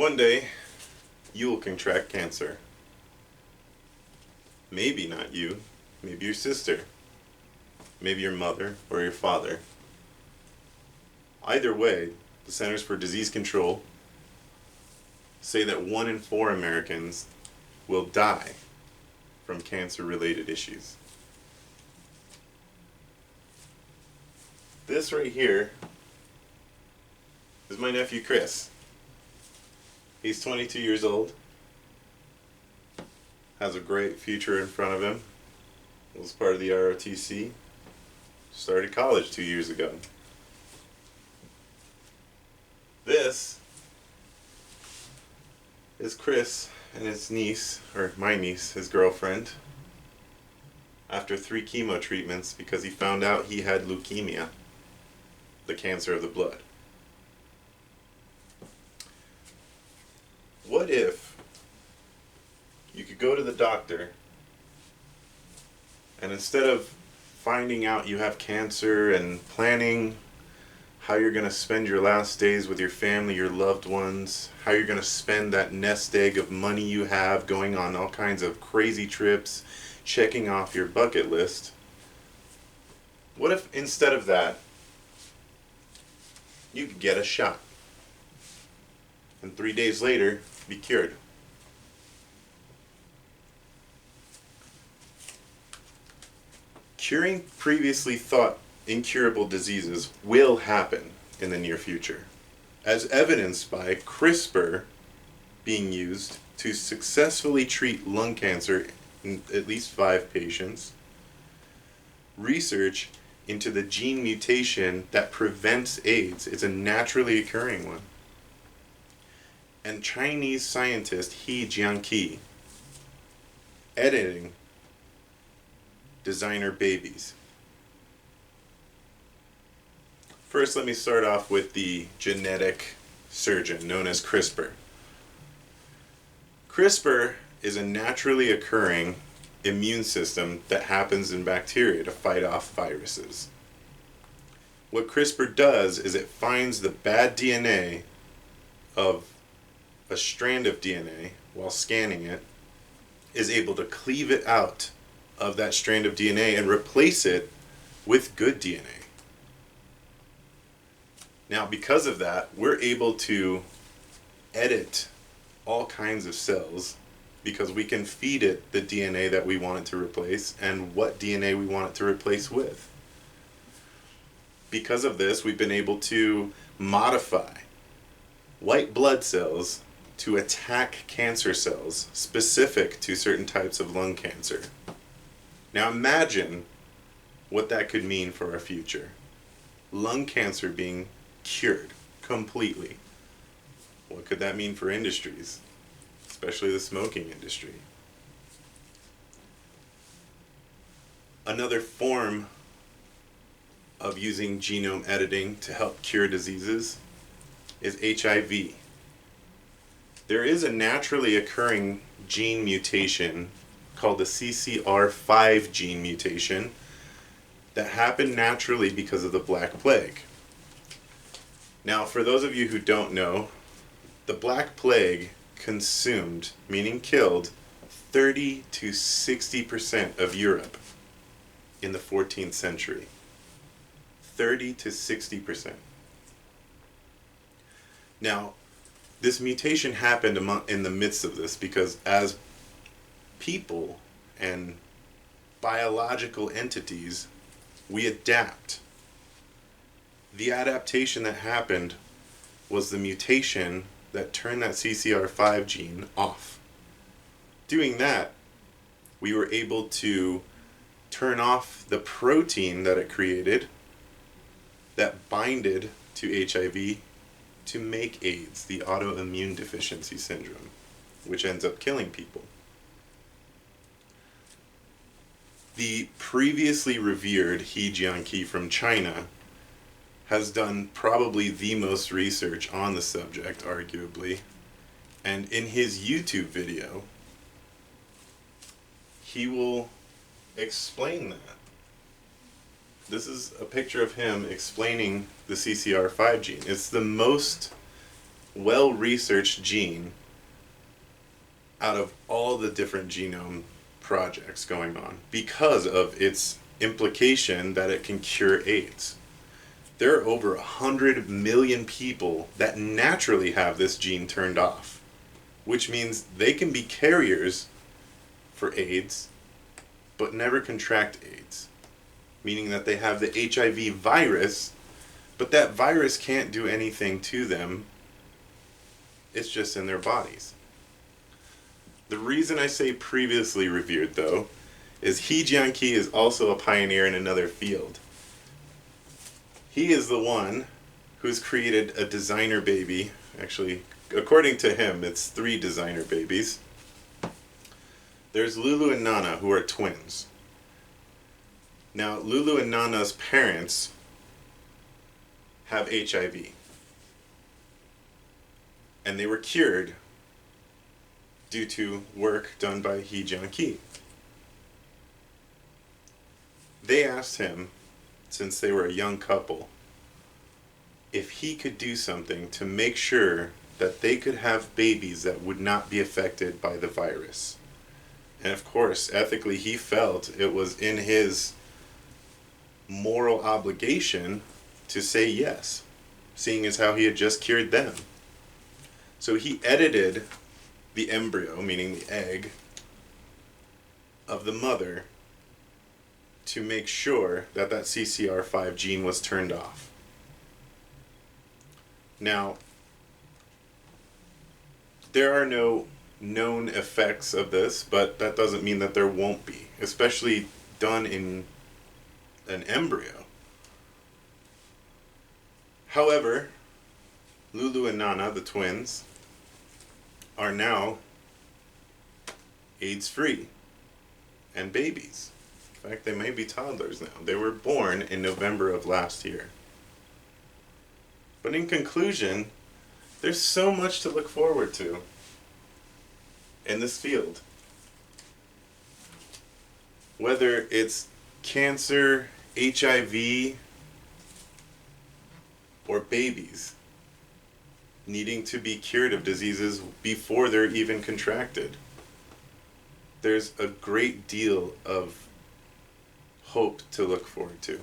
One day, you will contract cancer. Maybe not you, maybe your sister, maybe your mother or your father. Either way, the Centers for Disease Control say that 1 in 4 Americans will die from cancer-related issues. This right here is my nephew Chris. He's 22 years old, has a great future in front of him, was part of the ROTC, started college 2 years ago. This is Chris and his niece, or my niece, his girlfriend, after 3 chemo treatments because he found out he had leukemia, the cancer of the blood. What if you could go to the doctor and instead of finding out you have cancer and planning how you're going to spend your last days with your family, your loved ones, how you're going to spend that nest egg of money you have going on all kinds of crazy trips, checking off your bucket list, what if instead of that, you could get a shot and 3 days later be cured? Curing previously thought incurable diseases will happen in the near future, as evidenced by CRISPR being used to successfully treat lung cancer in at least 5 patients, research into the gene mutation that prevents AIDS. It's a naturally occurring one. And Chinese scientist He Jiankey editing designer babies. First, let me start off with the genetic surgeon known as CRISPR. CRISPR is a naturally occurring immune system that happens in bacteria to fight off viruses. What CRISPR does is it finds the bad DNA of a strand of DNA while scanning it, is able to cleave it out of that strand of DNA and replace it with good DNA. Now, because of that, we're able to edit all kinds of cells because we can feed it the DNA that we want it to replace and what DNA we want it to replace with. Because of this, we've been able to modify white blood cells to attack cancer cells specific to certain types of lung cancer. Now imagine what that could mean for our future. Lung cancer being cured completely. What could that mean for industries, especially the smoking industry? Another form of using genome editing to help cure diseases is HIV. There is a naturally occurring gene mutation called the CCR5 gene mutation that happened naturally because of the Black Plague. Now, for those of you who don't know, the Black Plague consumed, meaning killed, 30 to 60% of Europe in the 14th century. 30 to 60%. Now, this mutation happened in the midst of this because as people and biological entities, we adapt. The adaptation that happened was the mutation that turned that CCR5 gene off. Doing that, we were able to turn off the protein that it created that binded to HIV to make AIDS, the autoimmune deficiency syndrome, which ends up killing people. The previously revered He Jiankey from China has done probably the most research on the subject, arguably, and in his YouTube video, he will explain that. This is a picture of him explaining the CCR5 gene. It's the most well-researched gene out of all the different genome projects going on because of its implication that it can cure AIDS. There are over 100 million people that naturally have this gene turned off, which means they can be carriers for AIDS but never contract AIDS, meaning that they have the HIV virus, but that virus can't do anything to them. It's just in their bodies. The reason I say previously revered, though, is He Jiankey is also a pioneer in another field. He is the one who's created a designer baby. Actually, according to him, it's 3 designer babies. There's Lulu and Nana, who are twins. Now, Lulu and Nana's parents have HIV. And they were cured due to work done by He Jiankey. They asked him, since they were a young couple, if he could do something to make sure that they could have babies that would not be affected by the virus. And of course, ethically, he felt it was in his moral obligation to say yes, seeing as how he had just cured them. So he edited the embryo, meaning the egg, of the mother to make sure that that CCR5 gene was turned off. Now, there are no known effects of this, but that doesn't mean that there won't be, especially done in an embryo. However, Lulu and Nana, the twins, are now AIDS-free and babies. In fact, they may be toddlers now. They were born in November of last year. But in conclusion, there's so much to look forward to in this field. Whether it's cancer, HIV, or babies needing to be cured of diseases before they're even contracted. There's a great deal of hope to look forward to.